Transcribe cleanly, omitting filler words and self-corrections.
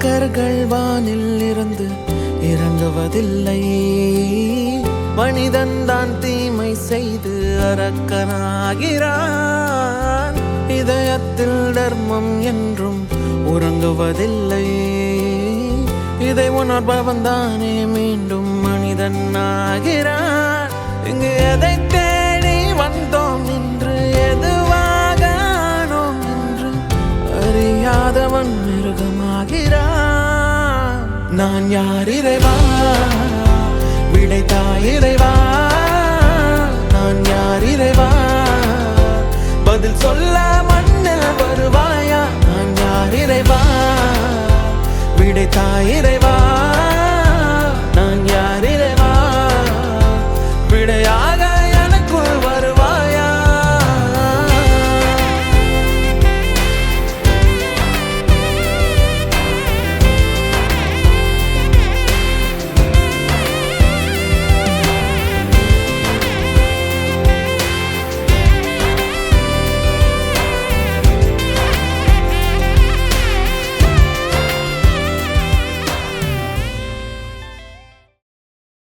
கற்கள் வானில் இருந்து இறங்குவதில்லை. மனிதன் தான் தீமை செய்து அரக்கனாகிறான். இதயத்தில் தர்மம் என்றும் உறங்குவதில்லை. இதை உணர்பவன் தானே மீண்டும் மனிதன் ஆகிறான். இங்கு எதை தேடி வந்தோம் என்று, எதுவாக ஆனோம் என்று அறியாதவன் மிருகமாகிறான். நான் யார் இறைவா, விடைத்தாய் இறைவா. நான் யார் இறைவா, பதில் சொல்ல மண்ணில் வருவாயா. நான் யார் இறைவா, விடைத்தாய் இறைவா.